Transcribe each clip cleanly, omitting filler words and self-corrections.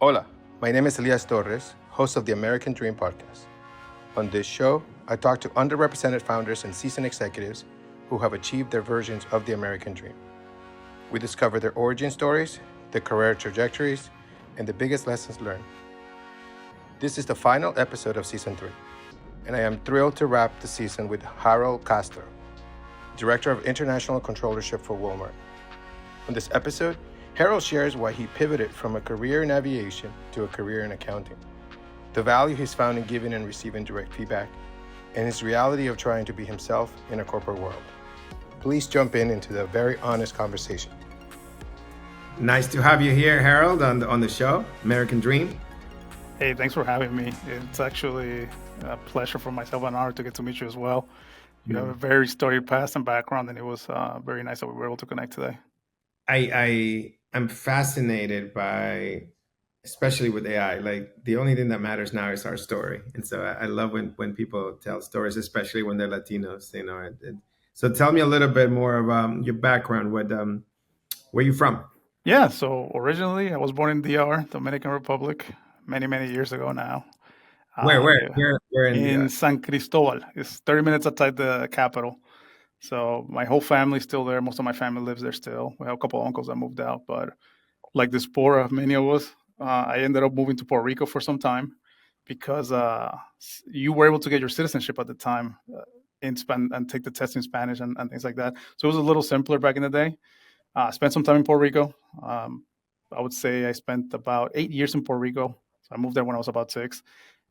Hola, my name is Elias, host of the American Dream podcast. On this show, I talk to underrepresented founders and seasoned executives who have achieved their versions of the American dream. We discover their origin stories, their career trajectories, and the biggest lessons learned. This is the final episode of Season 3, and I am thrilled to wrap the season with Harold Castro, Director of International Controllership for Walmart. On this episode, Harold shares why he pivoted from a career in aviation to a career in accounting, the value he's found in giving and receiving direct feedback, and his reality of trying to be himself in a corporate world. Please jump into the very honest conversation. Nice to have you here, Harold, on the show, American Dream. Hey, thanks for having me. It's actually a pleasure for myself and an honor to get to meet you as well. You have a very storied past and background, and it was very nice that we were able to connect today. I'm fascinated by, especially with AI, like the only thing that matters now is our story. And so I love when people tell stories, especially when they're Latinos, you know. So tell me a little bit more about your background. Where are you from? Yeah, so originally I was born in DR, Dominican Republic, many years ago now. Where in San Cristobal. It's 30 minutes outside the capital. So my whole family's still there. Most of my family lives there still. We have a couple of uncles that moved out, but like the spore of many of us, I ended up moving to Puerto Rico for some time because you were able to get your citizenship at the time and take the test in Spanish and things like that. So it was a little simpler back in the day. I spent some time in Puerto Rico. I would say I spent about 8 years in Puerto Rico. So I moved there when I was about 6.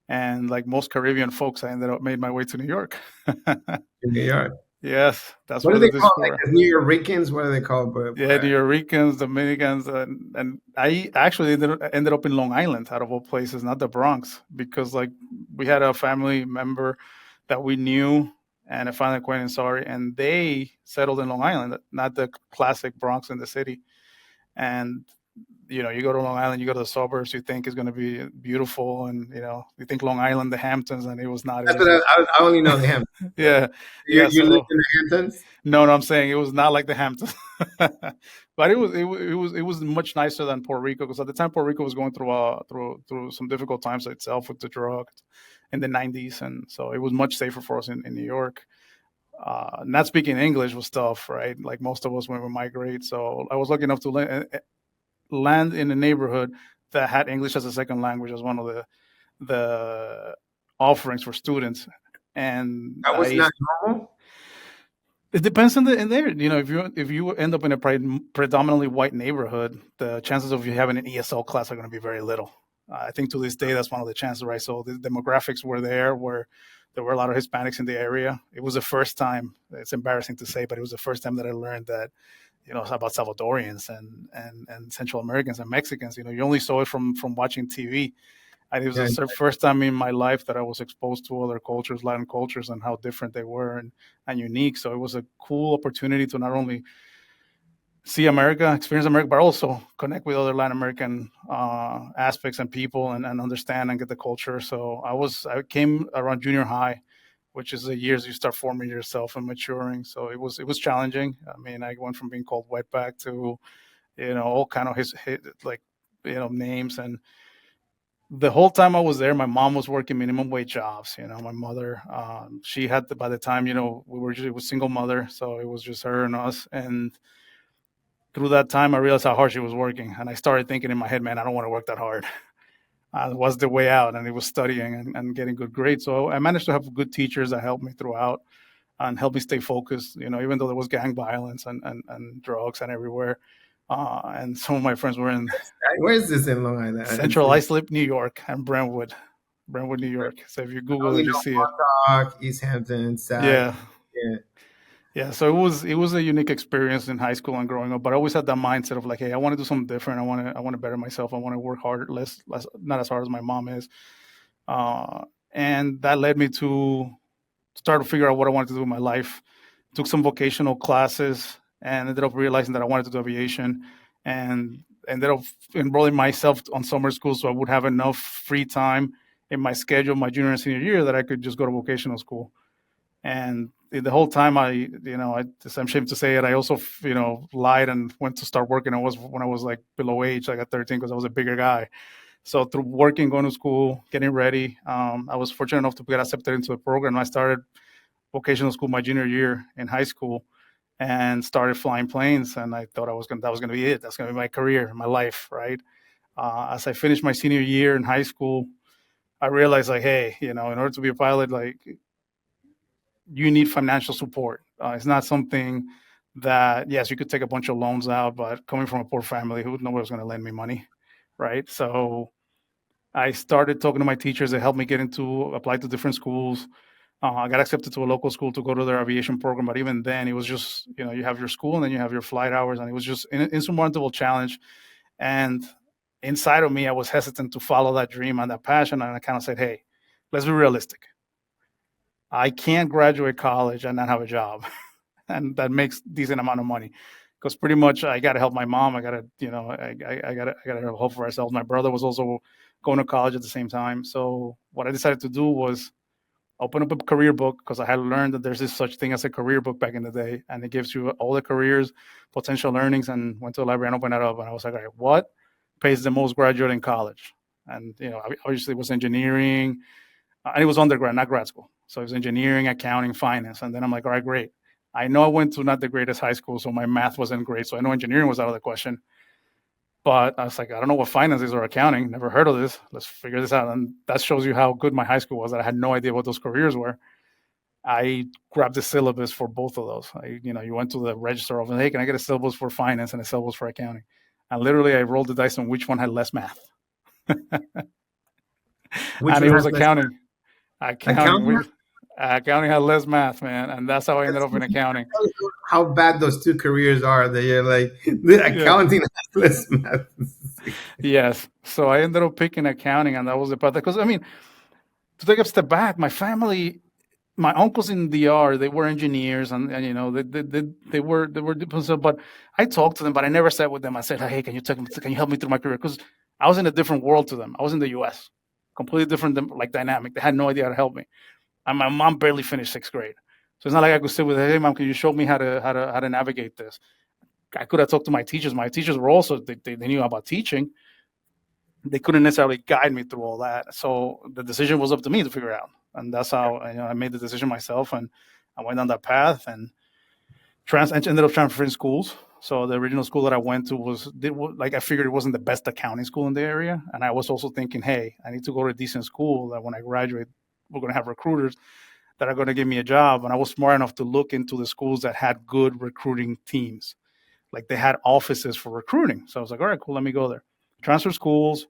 And like most Caribbean folks, I ended up made my way to New York. New York. Yes, that's what are they called? Like New Yorkers? What are they called? Yeah, New Yorkers, Dominicans, and I actually ended up in Long Island, out of all places, not the Bronx, because like we had a family member that we knew and a family acquaintance, and they settled in Long Island, not the classic Bronx in the city. And you know, you go to Long Island, you go to the suburbs, you think it's going to be beautiful, and you know, you think Long Island, the Hamptons, and it was not. That's what I only know the Hamptons. Yeah, you lived in the Hamptons? No, I'm saying it was not like the Hamptons, but it was much nicer than Puerto Rico, because at the time Puerto Rico was going through some difficult times itself with the drugs in the 90s, and so it was much safer for us in New York. Not speaking English was tough, right? Like most of us when we migrate. So I was lucky enough to land in a neighborhood that had English as a second language as one of the offerings for students. And that was not normal. It depends on in there. You know, if you end up in a predominantly white neighborhood, the chances of you having an ESL class are going to be very little. I think to this day that's one of the chances, right? So the demographics were there, where there were a lot of Hispanics in the area. It was the first time. It's embarrassing to say, but it was the first time that I learned that, you know, about Salvadorians and Central Americans and Mexicans. You know, you only saw it from watching TV. And it was the first time in my life that I was exposed to other cultures, Latin cultures, and how different they were and unique. So it was a cool opportunity to not only see America, experience America, but also connect with other Latin American aspects and people and understand and get the culture. So I came around junior high, which is the years you start forming yourself and maturing. So it was challenging. I mean, I went from being called wetback to, you know, all kind of his like, you know, names. And the whole time I was there, my mom was working minimum wage jobs. You know, my mother, she had by the time, you know, it was single mother. So it was just her and us. And through that time, I realized how hard she was working. And I started thinking in my head, man, I don't want to work that hard. Was the way out, and it was studying and getting good grades. So I managed to have good teachers that helped me throughout and helped me stay focused, you know, even though there was gang violence and drugs and everywhere. And some of my friends were in... Where is this in Long Island? Central Islip, New York, and Brentwood, New York. So if you Google it, you see it. East Hampton, South. Yeah. So it was a unique experience in high school and growing up, but I always had that mindset of like, hey, I want to do something different. I want to better myself. I want to work harder, less, not as hard as my mom is. And that led me to start to figure out what I wanted to do in my life. Took some vocational classes and ended up realizing that I wanted to do aviation, and ended up enrolling myself on summer school so I would have enough free time in my schedule my junior and senior year that I could just go to vocational school. And the whole time I'm ashamed to say it, I also, you know, lied and went to start working. When I was like below age, like at 13, because I was a bigger guy. So through working, going to school, getting ready, I was fortunate enough to get accepted into the program. I started vocational school my junior year in high school and started flying planes. And I thought that was gonna be it. That's gonna be my career, my life, right? As I finished my senior year in high school, I realized like, hey, in order to be a pilot, like you need financial support. It's not something that, yes, you could take a bunch of loans out, but coming from a poor family, nobody was going to lend me money, right? So I started talking to my teachers. They helped me apply to different schools. I got accepted to a local school to go to their aviation program, but even then, it was just, you have your school and then you have your flight hours, and it was just an insurmountable challenge. And inside of me, I was hesitant to follow that dream and that passion, and I kind of said, hey, let's be realistic. I can't graduate college and not have a job, and that makes decent amount of money. Because pretty much I got to help my mom. I got to, I got to help for ourselves. My brother was also going to college at the same time. So what I decided to do was open up a career book, because I had learned that there's this such thing as a career book back in the day, and it gives you all the careers, potential earnings, and went to the library and opened that up. And I was like, all right, what pays the most graduate in college? And, obviously it was engineering, and it was undergrad, not grad school. So it was engineering, accounting, finance. And then I'm like, all right, great. I know I went to not the greatest high school, so my math wasn't great. So I know engineering was out of the question. But I was like, I don't know what finance is or accounting. Never heard of this. Let's figure this out. And that shows you how good my high school was, that I had no idea what those careers were. I grabbed the syllabus for both of those. You went to the register of, hey, can I get a syllabus for finance and a syllabus for accounting? And literally I rolled the dice on which one had less math. Which And one it was has less accounting. accounting? Accounting had less math, man, and that's how I ended up in accounting. How bad those two careers are. That you're like, the accounting has less math. Yes. So I ended up picking accounting, and that was the path. Because to take a step back, my family, my uncles in DR, they were engineers, and they were different. But I talked to them, but I never sat with them. I said, hey, can you help me through my career? Because I was in a different world to them. I was in the U.S., completely different like dynamic. They had no idea how to help me. And my mom barely finished sixth grade, so it's not like I could sit with her. Hey, mom, can you show me how to navigate this? I could have talked to my teachers. My teachers were also they knew about teaching. They couldn't necessarily guide me through all that. So the decision was up to me to figure out, and that's how I made the decision myself, and I went on that path and ended up transferring schools. So the original school that I went to I figured it wasn't the best accounting school in the area, and I was also thinking, hey, I need to go to a decent school that when I graduate, we're going to have recruiters that are going to give me a job. And I was smart enough to look into the schools that had good recruiting teams, like they had offices for recruiting. So I was like, all right, cool, let me go there. Transfer schools,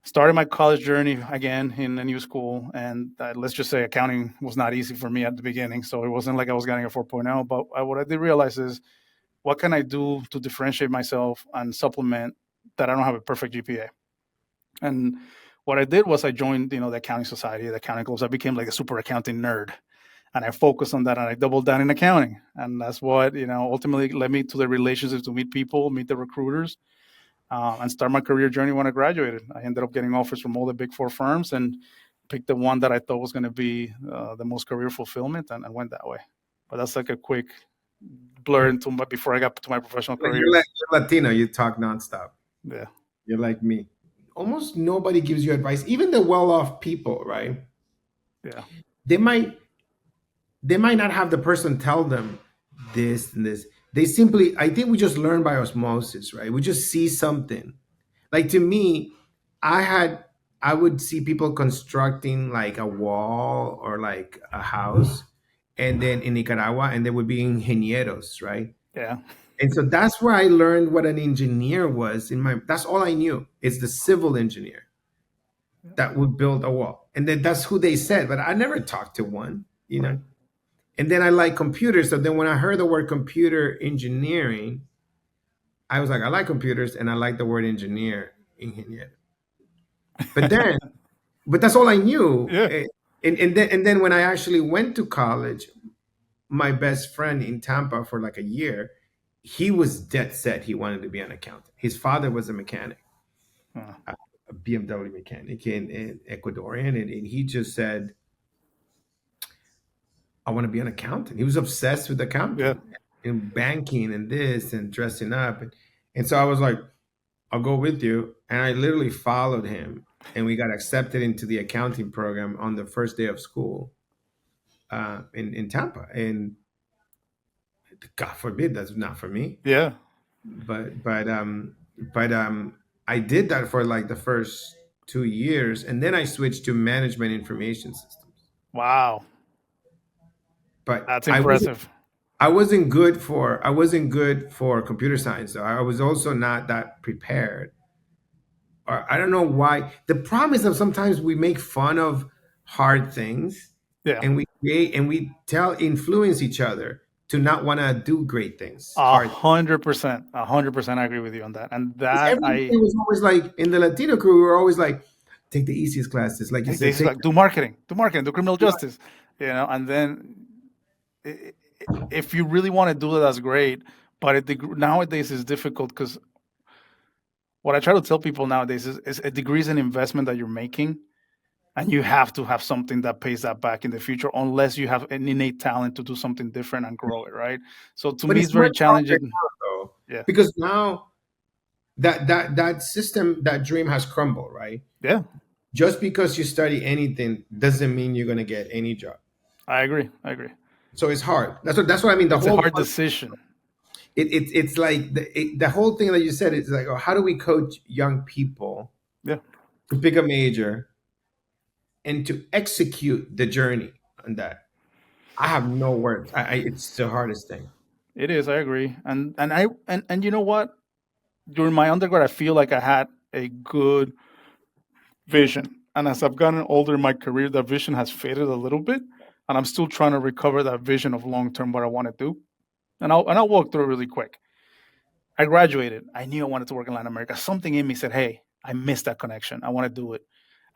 started my college journey again in a new school, and let's just say accounting was not easy for me at the beginning. So it wasn't like I was getting a 4.0. But what I did realize is, what can I do to differentiate myself and supplement that I don't have a perfect GPA? And what I did was I joined, the accounting society, the accounting clubs. I became like a super accounting nerd, and I focused on that, and I doubled down in accounting. And that's what, ultimately led me to the relationships, to meet people, meet the recruiters, and start my career journey when I graduated. I ended up getting offers from all the big four firms and picked the one that I thought was going to be the most career fulfillment, and I went that way. But that's like a quick blur before I got to my professional career. You're Latino. You talk nonstop. Yeah. You're like me. Almost nobody gives you advice. Even the well-off people, right? Yeah. They might not have the person tell them this and this. They simply, I think we just learn by osmosis, right? We just see something. Like to me, I would see people constructing like a wall or like a house, and then in Nicaragua, and they would be ingenieros, right? Yeah. And so that's where I learned what an engineer was. That's all I knew. It's the civil engineer that would build a wall, and then that's who they said. But I never talked to one, Right. And then I like computers. So then when I heard the word computer engineering, I was like, I like computers, and I like the word ingeniero. But that's all I knew. Yeah. And then when I actually went to college, my best friend in Tampa for like a year, he was dead set he wanted to be an accountant. His father was a mechanic, a BMW mechanic in Ecuadorian, and he just said, I want to be an accountant. He was obsessed with accounting and banking and this and dressing up. And so I was like, I'll go with you. And I literally followed him, and we got accepted into the accounting program on the first day of school in Tampa. And God forbid that's not for me. Yeah. But I did that for like the first 2 years, and then I switched to management information systems. Wow. But That's impressive. I wasn't good for computer science. So I was also not that prepared. Or I don't know why. The problem is that sometimes we make fun of hard things, Yeah. and we create and we tell influence each other to not want to do great things, A hard. 100%. 100%. I agree with you on that. And Because that everybody was always like in the Latino crew, we were always like, take the easiest classes, like you said, this is take. like do marketing, do criminal justice, and then i- if you really want to do it, that's great. But nowadays it's difficult because what I try to tell people nowadays is a degree is an investment that you're making, and you have to have something that pays that back in the future, unless you have an innate talent to do something different and grow it, right? So to But me, it's it's very much harder challenging. now, though, Yeah, because now that system, that dream has crumbled, right? yeah, Just because you study anything doesn't mean you're gonna get any job. I agree. I agree. So it's hard. That's what I mean. The It's a whole hard decision. it's like the whole thing that you said is like, oh, how do we coach young people Yeah, to pick a major and to execute the journey on that? I have no words. It's the hardest thing. it is. I agree. And you know what? During my undergrad, I feel like I had a good vision. And as I've gotten older in my career, that vision has faded a little bit. And I'm still trying to recover that vision of long term what I want to do. And I'll walk through it really quick. I graduated. I knew I wanted to work in Latin America. Something in me said, hey, I missed that connection. I want to do it.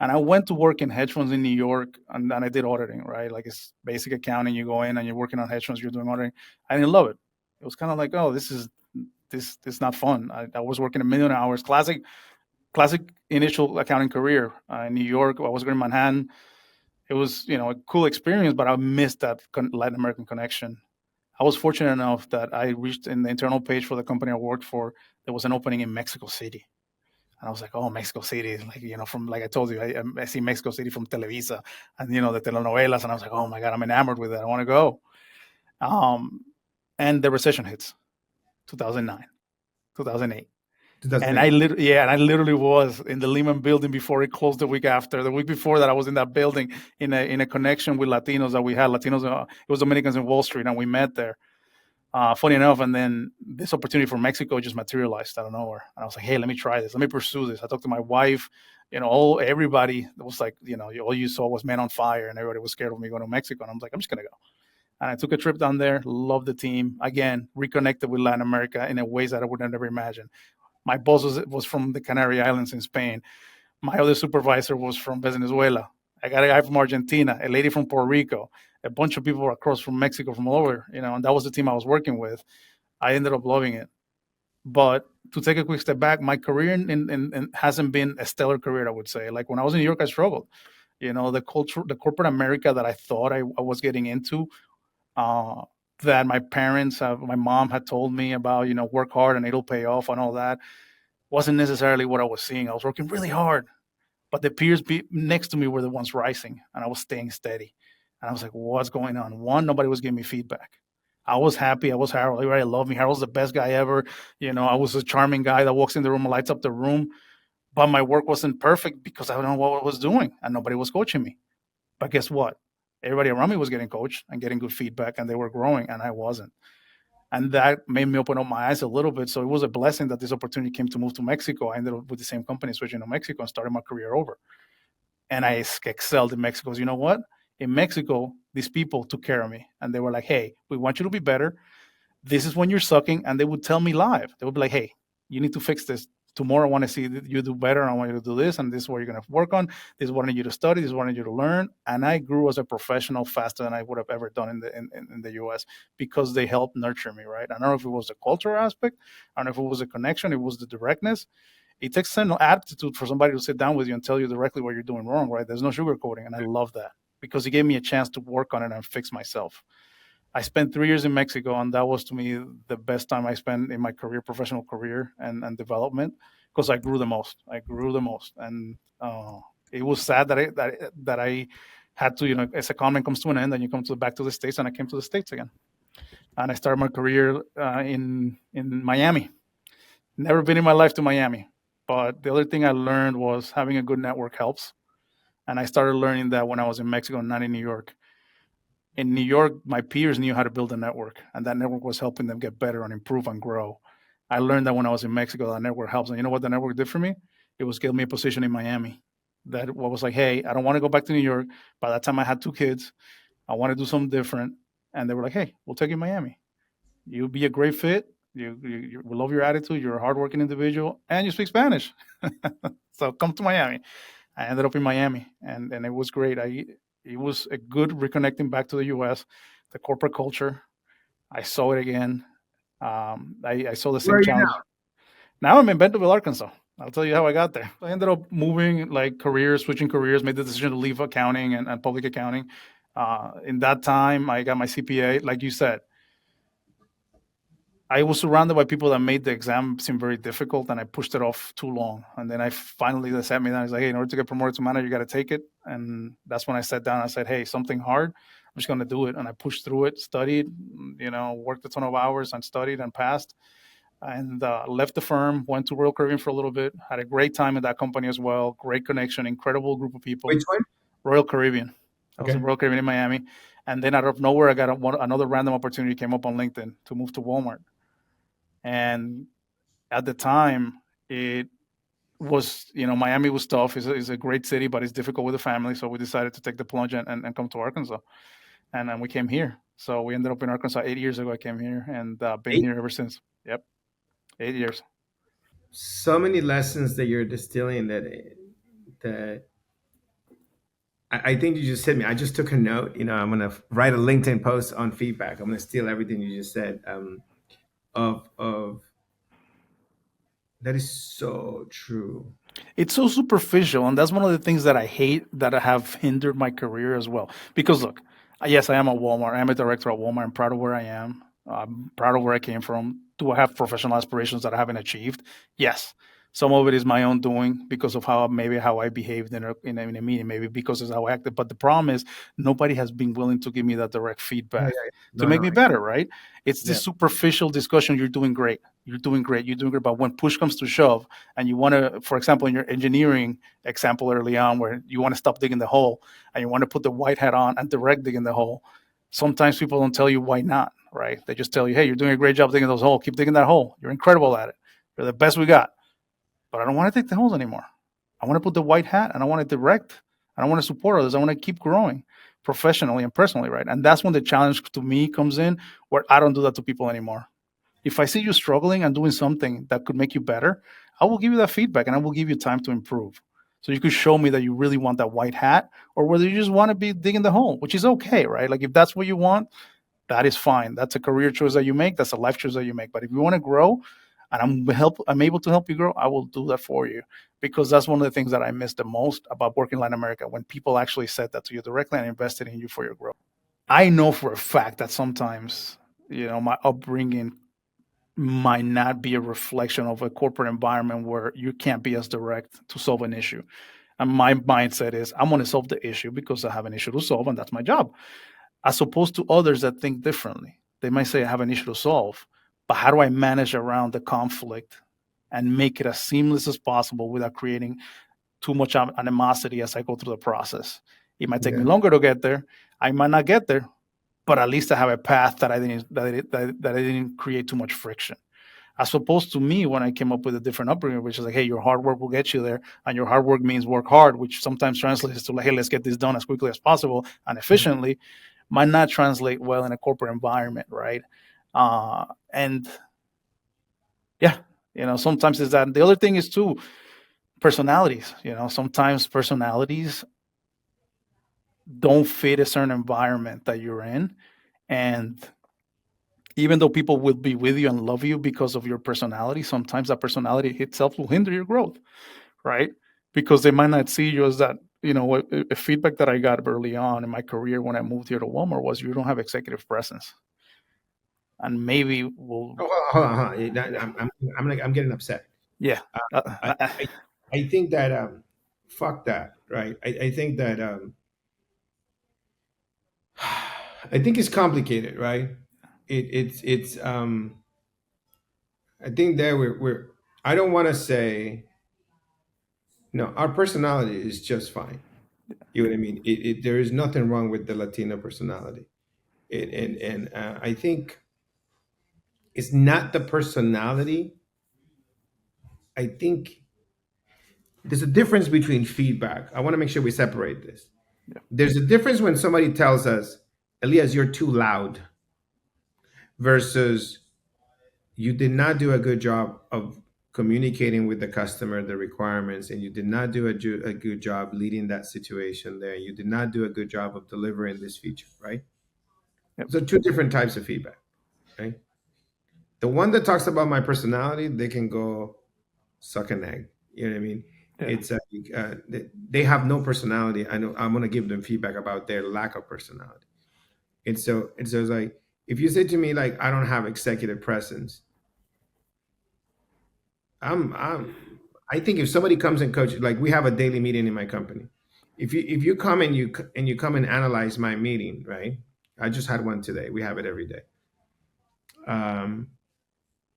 And I went to work in hedge funds in New York, and I did auditing, right? Like it's basic accounting. You go in and you're working on hedge funds, you're doing auditing. I didn't love it. It was kind of like, oh, this is not fun. I was working a million hours, classic initial accounting career in New York. I was going to Manhattan. It was a cool experience, but I missed that Latin American connection. I was fortunate enough that I reached in the internal page for the company I worked for. There was an opening in Mexico City, and I was like, "Oh, Mexico City!" Like from like I told you, I see Mexico City from Televisa and the telenovelas, and I was like, "Oh my god, I'm enamored with it. I want to go." Um, and the recession hits, 2009, 2008. And 2008. I literally was in the Lehman building before it closed the week after. The week before that, I was in that building in a connection with Latinos that we had. Latinos, it was Dominicans in Wall Street, and we met there. Funny enough, and then this opportunity for Mexico just materialized out of nowhere. And I was like, hey, let me try this. Let me pursue this. I talked to my wife. Everybody was like, all you saw was men on fire, and everybody was scared of me going to Mexico. And I was like, I'm just gonna go. And I took a trip down there. Loved the team. Again, reconnected with Latin America in a ways that I would have never imagined. My boss was from the Canary Islands in Spain. My other supervisor was from Venezuela. I got a guy from Argentina, a lady from Puerto Rico, a bunch of people across from Mexico, from all over, and that was the team I was working with. I ended up loving it. But to take a quick step back, my career hasn't been a stellar career, I would say. Like when I was in New York, I struggled. The culture, the corporate America that I thought I was getting into, uh, that my parents, my mom had told me about, work hard and it'll pay off and all that, wasn't necessarily what I was seeing. I was working really hard, but the peers next to me were the ones rising, and I was staying steady. And I was like, what's going on? One, nobody was giving me feedback. I was happy. I was Harold. Everybody loved me. Harold's the best guy ever. I was a charming guy that walks in the room and lights up the room. But my work wasn't perfect because I don't know what I was doing, and nobody was coaching me. But guess what? Everybody around me was getting coached and getting good feedback, and they were growing, and I wasn't. And that made me open up my eyes a little bit. So it was a blessing that this opportunity came to move to Mexico. I ended up with the same company, switching to Mexico, and started my career over. And I excelled in Mexico. You know what? In Mexico, these people took care of me, and they were like, "Hey, we want you to be better. This is when you're sucking." And they would tell me live. They would be like, "Hey, you need to fix this. Tomorrow, I want to see that you do better. I want you to do this, and this is what you're going to work on. This is what I need you to study. This is what I need you to learn." And I grew as a professional faster than I would have ever done in the U.S. because they helped nurture me, right? I don't know if it was the cultural aspect. I don't know if it was a connection. It was the directness. It takes some aptitude for somebody to sit down with you and tell you directly what you're doing wrong, right? There's no sugarcoating, and I love that because it gave me a chance to work on it and fix myself. I spent 3 years in Mexico, and that was to me the best time I spent in my career, professional career, and development. because I grew the most. And it was sad that I had to, as a comment comes to an end, and you come back to the States, and I came to the States again, and I started my career in Miami. Never been in my life to Miami, but the other thing I learned was having a good network helps, and I started learning that when I was in Mexico, not in New York. In New York, my peers knew how to build a network, and that network was helping them get better and improve and grow. I learned that when I was in Mexico, that network helps. And you know what the network did for me? It was give me a position in Miami. That was like, hey, I don't want to go back to New York. By that time, I had 2 kids. I want to do something different. And they were like, hey, we'll take you to Miami. You'll be a great fit. We love your attitude. You're a hardworking individual, and you speak Spanish. So come to Miami. I ended up in Miami, and it was great. It was a good reconnecting back to the U.S., the corporate culture. I saw it again. I saw the Where same are you now? challenge. Now I'm in Bentonville, Arkansas. I'll tell you how I got there. I ended up moving, like careers, switching careers, made the decision to leave accounting and public accounting. In that time, I got my CPA. Like you said, I was surrounded by people that made the exam seem very difficult, and I pushed it off too long. And then I finally they sat me down. I was like, hey, in order to get promoted to manager, you got to take it. And that's when I sat down. I said, hey, something hard. I'm just going to do it. And I pushed through it, studied, worked a ton of hours and studied and passed. And left the firm, went to Royal Caribbean for a little bit, had a great time in that company as well. Great connection, incredible group of people. Which one? Royal Caribbean. I was in Okay. Royal Caribbean in Miami. And then out of nowhere, I got another random opportunity came up on LinkedIn to move to Walmart. And at the time, it was, Miami was tough. It's a great city, but it's difficult with the family. So we decided to take the plunge and come to Arkansas. And then we came here. So we ended up in Arkansas 8 years ago. I came here and been 8? here ever since. Yep, 8 years. So many lessons that you're distilling that I think you just hit me. I just took a note. I'm gonna write a LinkedIn post on feedback. I'm gonna steal everything you just said. Of that is so true. It's so superficial, and that's one of the things that I hate that have hindered my career as well. Because look, yes, I am at Walmart. I am a director at Walmart. I'm proud of where I am. I'm proud of where I came from. Do I have professional aspirations that I haven't achieved? Yes. Some of it is my own doing because of how I behaved in a meeting, maybe because of how I acted. But the problem is nobody has been willing to give me that direct Yeah, feedback yeah. to No, make no. me better, right? It's Yeah. this superficial discussion. You're doing great. You're doing great. You're doing great. But when push comes to shove, and you want to, for example, in your engineering example early on, where you want to stop digging the hole and you want to put the white hat on and direct digging the hole, sometimes people don't tell you why not, right? They just tell you, hey, you're doing a great job digging those holes. Keep digging that hole. You're incredible at it. You're the best we got. But I don't want to dig the holes anymore. I want to put the white hat and I want to direct. I don't want to support others. I want to keep growing professionally and personally, right? And that's when the challenge to me comes in, where I don't do that to people anymore. If I see you struggling and doing something that could make you better, I will give you that feedback and I will give you time to improve. So you could show me that you really want that white hat or whether you just want to be digging the hole, which is okay, right? Like if that's what you want, that is fine. That's a career choice that you make. That's a life choice that you make. But if you want to grow and I'm able to help you grow, I will do that for you because that's one of the things that I miss the most about working in Latin America when people actually said that to you directly and invested in you for your growth. I know for a fact that sometimes, my upbringing might not be a reflection of a corporate environment where you can't be as direct to solve an issue. And my mindset is I'm going to solve the issue because I have an issue to solve and that's my job. As opposed to others that think differently. They might say I have an issue to solve, but how do I manage around the conflict and make it as seamless as possible without creating too much animosity as I go through the process? It might take me Yeah. longer to get there. I might not get there, but at least I have a path that I didn't create too much friction. As opposed to me when I came up with a different upbringing, which is like, hey, your hard work will get you there, and your hard work means work hard, which sometimes translates to like, hey, let's get this done as quickly as possible and efficiently, might not translate well in a corporate environment, right? And yeah, sometimes is that. The other thing is too personalities. Sometimes personalities don't fit a certain environment that you're in, and even though people will be with you and love you because of your personality, sometimes that personality itself will hinder your growth, right? Because they might not see you as that. A feedback that I got early on in my career when I moved here to Walmart was you don't have executive presence, and maybe we'll. Oh, hold on, hold on. Yeah. I'm getting upset. Yeah. I, I, I think that fuck that, right? I think that I think it's complicated, right? It's I think that we're I don't want to say no. Our personality is just fine. You know what I mean? There is nothing wrong with the Latino personality. And I think it's not the personality. I think there's a difference between feedback. I want to make sure we separate this. Yeah. There's a difference when somebody tells us, Elias, you're too loud, versus you did not do a good job of communicating with the customer the requirements, and you did not do a good job leading that situation there. You did not do a good job of delivering this feature, right? Yep. So two different types of feedback, right? The one that talks about my personality, they can go suck an egg. You know what I mean? Yeah. It's they have no personality. I know I'm gonna give them feedback about their lack of personality. And so it's like, if you say to me like I don't have executive presence, I think if somebody comes and coaches, like we have a daily meeting in my company. If you come and you come and analyze my meeting, right? I just had one today. We have it every day. Um,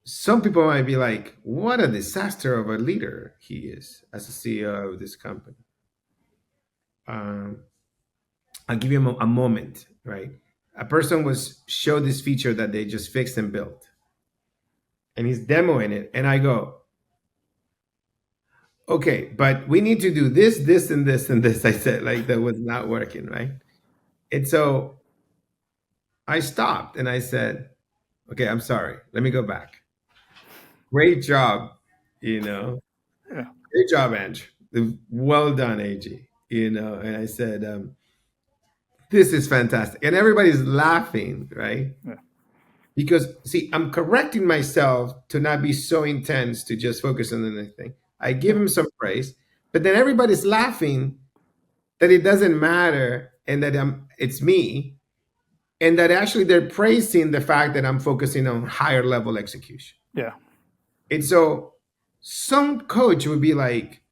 some people might be like, "What a disaster of a leader he is as a CEO of this company." Um, I'll give you a moment, right? A person was showed this feature that they just fixed and built, and he's demoing it, and I go, "Okay, but we need to do this, this, and this, and this." I said, like that was not working, right? And so I stopped and I said, "Okay, I'm sorry. Let me go back. Great job, you know, Yeah. great job, Andrew. Well done, AG." And I said, "This is fantastic," and everybody's laughing, right? Yeah. Because see, I'm correcting myself to not be so intense to just focus on anything. I give Yeah. him some praise, but then everybody's laughing that it doesn't matter and that it's me, and that actually they're praising the fact that I'm focusing on higher level execution. Yeah. And so some coach would be like,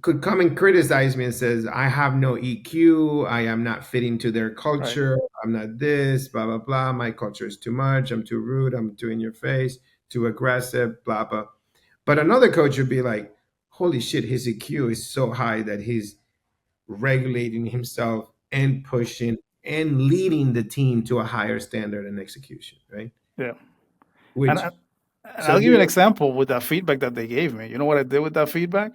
could come and criticize me and says, I have no EQ, I am not fitting to their Right. culture, I'm not this, blah, blah, blah. My culture is too much, I'm too rude, I'm too in your face, too aggressive, blah, blah. But another coach would be like, holy shit, his EQ is so high that he's regulating himself and pushing and leading the team to a higher standard and execution, right? Yeah. And, Which, I, and so I'll give you an you're, example with that feedback that they gave me. You know what I did with that feedback?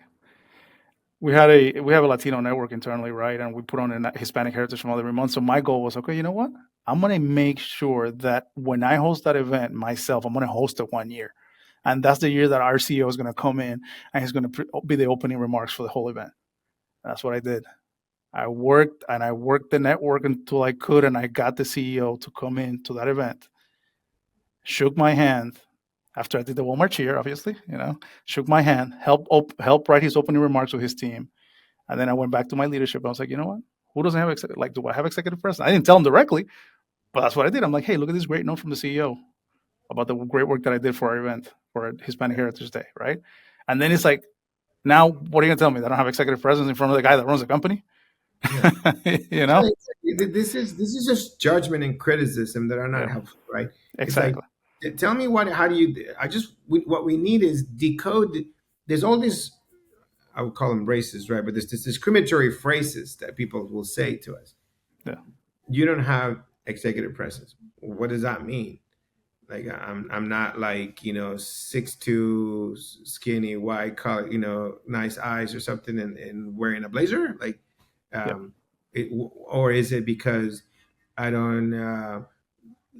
We have a Latino network internally, right? And we put on a Hispanic Heritage Month every month. So my goal was, okay, you know what? I'm gonna make sure that when I host that event myself, I'm gonna host it 1 year, and that's the year that our CEO is gonna come in and he's gonna be the opening remarks for the whole event. And that's what I did. I worked the network until I could, and I got the CEO to come in to that event. Shook my hand after I did the Walmart cheer, obviously, shook my hand, help write his opening remarks with his team. And then I went back to my leadership. I was like, you know what? Who doesn't have do I have executive presence? I didn't tell him directly, but that's what I did. I'm like, hey, look at this great note from the CEO about the great work that I did for our event for Hispanic Heritage Day, right? And then it's like, now what are you gonna tell me? That I don't have executive presence in front of the guy that runs the company? yeah. you So know? this is just judgment and criticism that are not Yeah, helpful, right? It's like, exactly. tell me how do you, what we need is decode. There's all these, I would call them races, right? But there's this discriminatory phrases that people will say to us. Yeah, You don't have executive presence. What does that mean? Like I'm not like 6'2", skinny, white collar, nice eyes or something, and wearing a blazer. Like, yep, um, or is it because I don't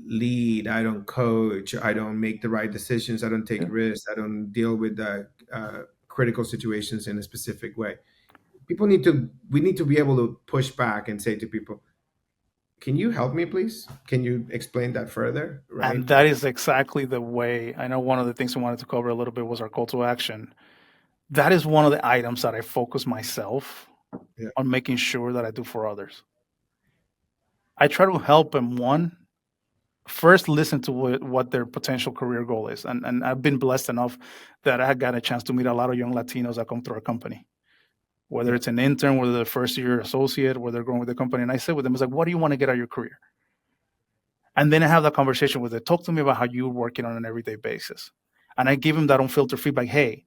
lead, I don't coach, I don't make the right decisions, I don't take yeah. risks, I don't deal with critical situations in a specific way. We need to be able to push back and say to people, can you help me, please? Can you explain that further? And Right? that is exactly the way. I know one of the things I wanted to cover a little bit was our call to action. That is one of the items that I focus myself Yeah. on making sure that I do for others. I try to help them, one, first listen to what their potential career goal is. And I've been blessed enough that I had got a chance to meet a lot of young Latinos that come through our company, whether Yeah. it's an intern, whether they're first year associate, whether they're growing with the company. And I said with them, it's like, what do you want to get out of your career? And then I have that conversation with them. Talk to me about how you're working on an everyday basis. And I give them that unfiltered feedback. Hey,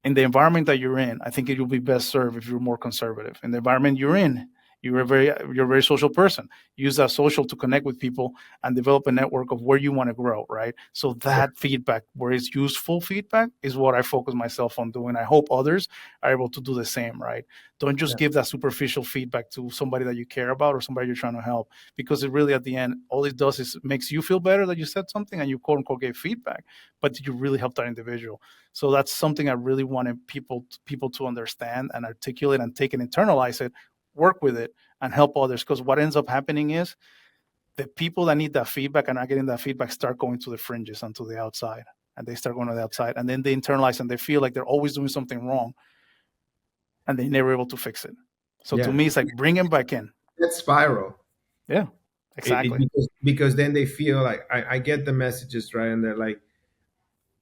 in the environment that you're in, I think it will be best served if you're more conservative. In the environment you're in, you're a very social person. Use that social to connect with people and develop a network of where you want to grow, right? So that feedback, where it's useful feedback, is what I focus myself on doing. I hope others are able to do the same, right? Don't just give that superficial feedback to somebody that you care about or somebody you're trying to help, because it really, at the end, all it does is makes you feel better that you said something and you quote unquote gave feedback, but did you really help that individual? So that's something I really wanted people to understand and articulate and take and internalize it, work with it, and help others. Because what ends up happening is the people that need that feedback and are getting that feedback start going to the fringes and to the outside, and they start going to the outside, and then they internalize and they feel like they're always doing something wrong, and they're never able to fix it. So to Yeah. me, it's like bring them back in. That spiral. Yeah, exactly. Because then they feel like I get the messages, right, and they're like,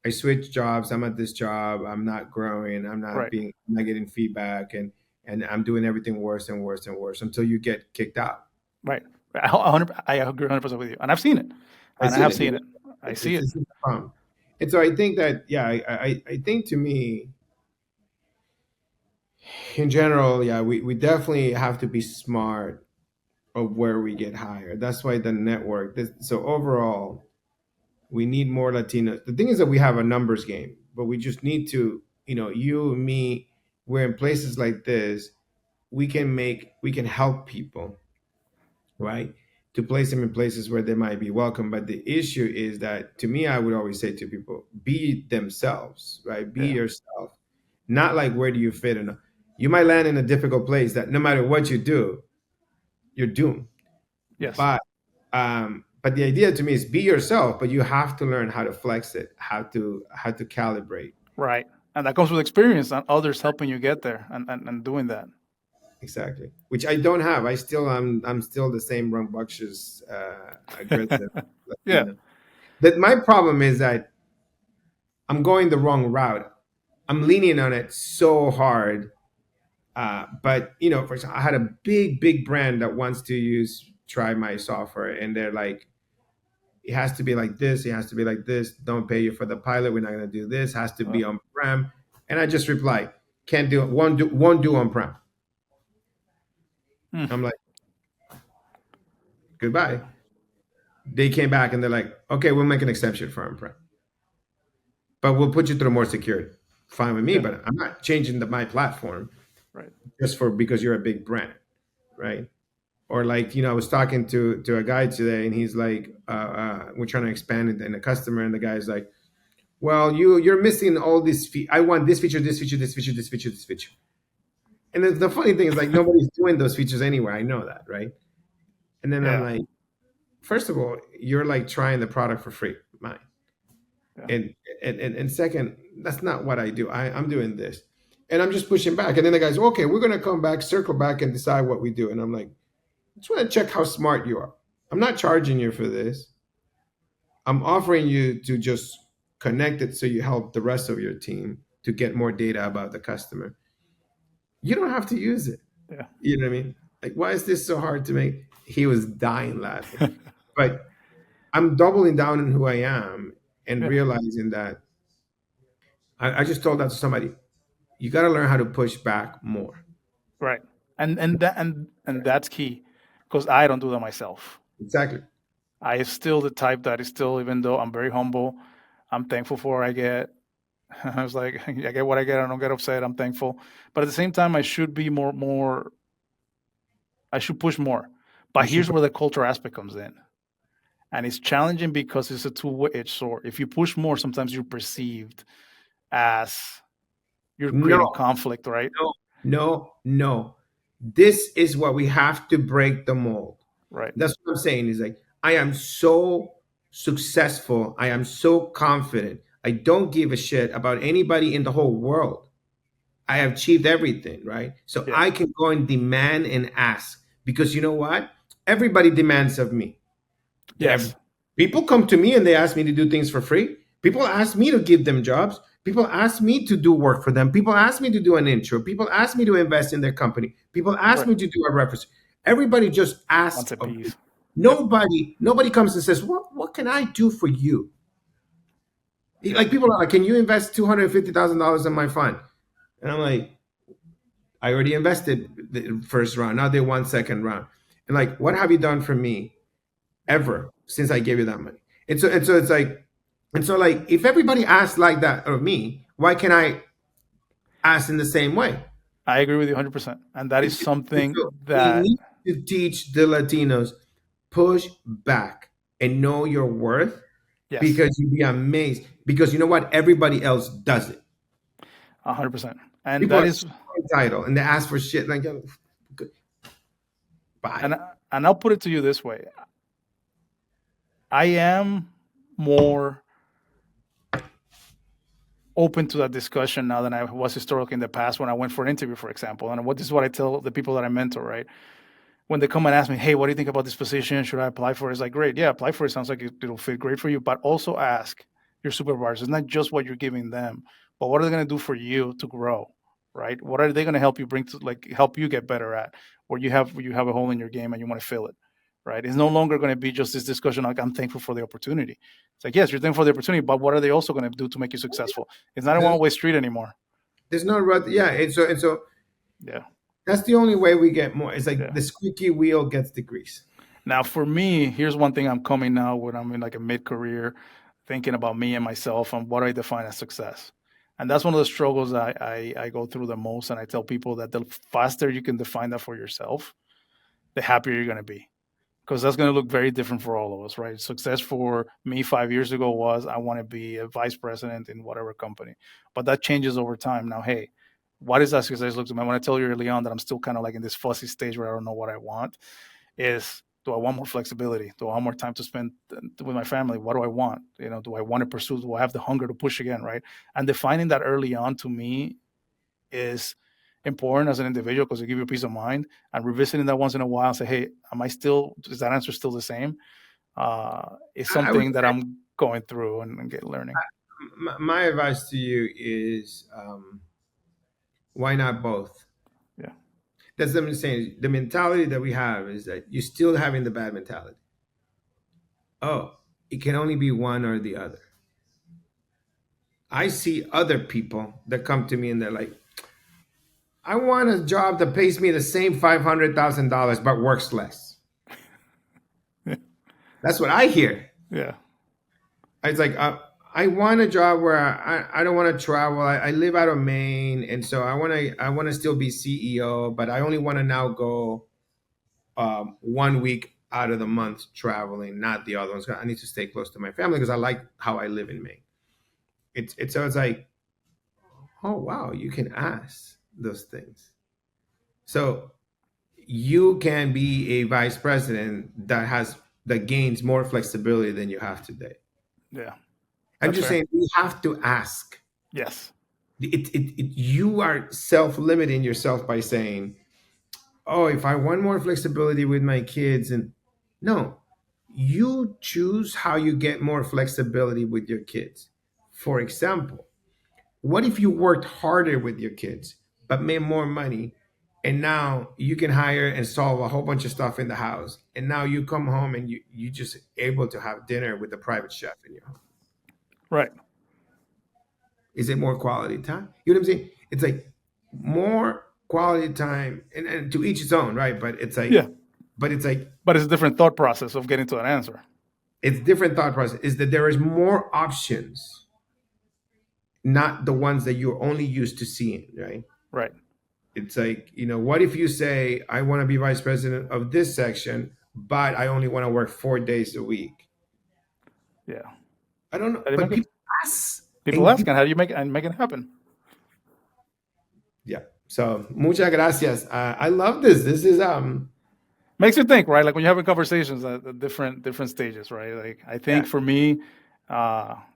I switched jobs. I'm at this job. I'm not growing. Right, I'm not getting feedback, and I'm doing everything worse and worse and worse until you get kicked out. right. I agree 100% with you, and I've seen it, I and I see have it. seen it. I see it. It's a problem. And so I think that, yeah, I think, to me, in general, yeah, we definitely have to be smart of where we get hired. That's why the network. So overall, we need more Latinos. The thing is that we have a numbers game, but we just need to, you and me, we're in places like this. We can help people, right? To place them in places where they might be welcome. But the issue is that, to me, I would always say to people, be themselves, right? Be Yeah. yourself. Not like, where do you fit in? You might land in a difficult place that no matter what you do, you're doomed. Yes. But the idea, to me, is be yourself, but you have to learn how to flex it, how to calibrate. Right. And that comes with experience and others helping you get there and doing that. Exactly, which I don't have. I'm still the same rambunctious, aggressive Yeah. Latino. That my problem is that I'm going the wrong route. I'm leaning on it so hard. But for example, I had a big brand that wants to try my software, and they're like, it has to be like this. It has to be like this. Don't pay you for the pilot. We're not going to do this. It has to be on prem. And I just replied, can't do it. Won't do on prem. I'm like, goodbye. They came back and they're like, okay, we'll make an exception for on prem, but we'll put you through more security. Fine with me, Yeah. but I'm not changing my platform Right. just because you're a big brand, right? Or like, I was talking to a guy today, and he's like, we're trying to expand it, and the customer, and the guy's like, well, you're missing all this. I want this feature, this feature, this feature, this feature, this feature. And the funny thing is, like, nobody's doing those features anywhere. I know that, right? And then I'm Yeah. like, first of all, you're like trying the product for free, mine. Yeah. And second, that's not what I do. I'm doing this, and I'm just pushing back. And then the guy's, okay, we're gonna come back, circle back, and decide what we do. And I'm like, I just want to check how smart you are. I'm not charging you for this. I'm offering you to just connect it so you help the rest of your team to get more data about the customer. You don't have to use it. Yeah. You know what I mean? Like, why is this so hard to make? He was dying laughing. But I'm doubling down on who I am and Yeah. realizing that I just told that to somebody. You got to learn how to push back more. Right. And that's key, because I don't do that myself. Exactly. I is still the type that is still, even though I'm very humble, I'm thankful for what I get. I was like, I get what I get. I don't get upset. I'm thankful. But at the same time, I should be more, I should push more. But here's where the culture aspect comes in. And it's challenging because it's a two-edged sword. If you push more, sometimes you're perceived as you're creating conflict, right? No. This is what we have to break the mold. Right. That's what I'm saying. Is like, I am so successful. I am so confident. I don't give a shit about anybody in the whole world. I have achieved everything, right? So Yeah. I can go and demand and ask, because you know what? Everybody demands of me. Yes. People come to me and they ask me to do things for free. People ask me to give them jobs. People ask me to do work for them. People ask me to do an intro. People ask me to invest in their company. People ask Right. me to do a reference. Everybody just Once asks a of me. piece. Yep. Nobody comes and says, what can I do for you? Yep. Like people are like, can you invest $250,000 in my fund? And I'm like, I already invested the first round. Now they want second round. And like, what have you done for me ever since I gave you that money? And so it's like, and so like, if everybody asks like that of me, why can't I ask in the same way? I agree with you 100%. And that is something So we that, need to teach the Latinos push back and know your worth, yes, because you'd be amazed. Because you know what? Everybody else does it. 100%. And People that are is, so entitled and they ask for shit like, and bye. and I'll put it to you this way. I am more open to that discussion now than I was historically in the past when I went for an interview, for example. And this is what I tell the people that I mentor, right? When they come and ask me, hey, what do you think about this position? Should I apply for it? It's like, great. Yeah, apply for it. Sounds like it'll fit great for you. But also ask your supervisors. It's not just what you're giving them, but what are they going to do for you to grow, right? What are they going to help you bring to, like, help you get better at, where you have a hole in your game and you want to fill it, right? It's no longer going to be just this discussion like, I'm thankful for the opportunity. It's like, yes, you're thankful for the opportunity, but what are they also going to do to make you successful? It's not a There's, one-way street anymore. there's no road. Yeah. And so Yeah, that's the only way we get more. It's like yeah. the squeaky wheel gets the grease. Now, for me, here's one thing I'm coming now when I'm in like a mid-career, thinking about me and myself and what I define as success. And that's one of the struggles I go through the most. And I tell people that the faster you can define that for yourself, the happier you're going to be. Because that's going to look very different for all of us, right? Success for me 5 years ago was I want to be a vice president in whatever company. But that changes over time. Now, hey, what is that success look to me? When I tell you early on that I'm still kind of like in this fuzzy stage where I don't know what I want, is do I want more flexibility? Do I want more time to spend with my family? What do I want? Do I want to pursue? Do I have the hunger to push again, right? And defining that early on to me is important as an individual because it gives you peace of mind. And revisiting that once in a while and say, hey, is that answer still the same? Is I would something that I'm going through and get learning. my advice to you is, why not both? Yeah. That's what I'm saying. The mentality that we have is that you're still having the bad mentality. Oh, it can only be one or the other. I see other people that come to me and they're like, I want a job that pays me the same $500,000 but works less. That's what I hear. Yeah. It's like, I want a job where I don't want to travel. I live out of Maine, and so I want to still be CEO, but I only want to now go 1 week out of the month traveling, not the other ones. I need to stay close to my family because I like how I live in Maine. So it's like, oh wow, you can ask those things. So you can be a vice president that gains more flexibility than you have today. Yeah. I'm That's just fair. saying we have to ask. Yes. You are self-limiting yourself by saying, oh, if I want more flexibility with my kids, and no, you choose how you get more flexibility with your kids. For example, what if you worked harder with your kids but made more money, and now you can hire and solve a whole bunch of stuff in the house, and now you come home and you just able to have dinner with the private chef in your home? Right. Is it more quality time? You know what I'm saying? It's like more quality time, and to each its own, right? But it's like, Yeah. but it's like, But it's a different thought process of getting to an answer. it's different thought process. Is that there is more options, not the ones that you're only used to seeing, right? Right. It's like, what if you say, I want to be vice president of this section, but I only want to work 4 days a week? Yeah. I don't know, How do you but make it? people ask, People and ask, and how do you make it happen? yeah. So muchas gracias. I love this. This is Makes you think, right? Like when you're having conversations at different stages, right? Like I yeah. think for me,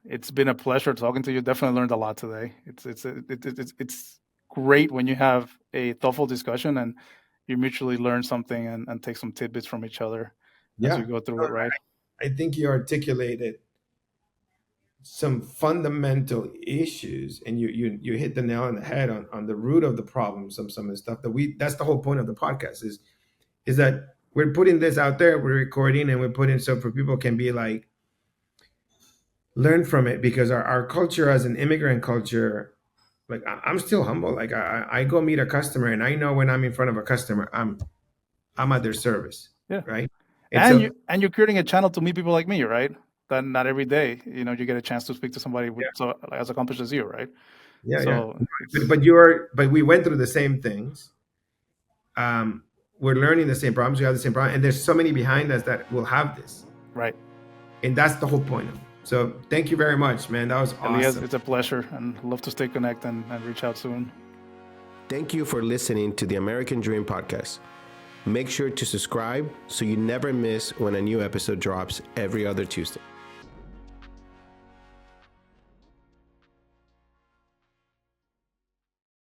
it's been a pleasure talking to you. Definitely learned a lot today. It's great when you have a thoughtful discussion and you mutually learn something and take some tidbits from each other as Yeah. you go through it, right? I think you articulated some fundamental issues, and you hit the nail on the head on the root of the problem. Some of the stuff that's the whole point of the podcast is that we're putting this out there, we're recording, and we're putting so for people can be like learn from it, because our culture as an immigrant culture, like I'm still humble. Like I go meet a customer, and I know when I'm in front of a customer, I'm at their service, Yeah. right? And you're creating a channel to meet people like me, right? That not every day, you get a chance to speak to somebody with so as accomplished as you, right? Yeah, so yeah. But we went through the same things. We're learning the same problems. We have the same problem, and there's so many behind us that will have this, right? And that's the whole point of it. So thank you very much, man. That was Elias, awesome. it's a pleasure, and love to stay connected and reach out soon. Thank you for listening to the American Dream Podcast. Make sure to subscribe so you never miss when a new episode drops every other Tuesday.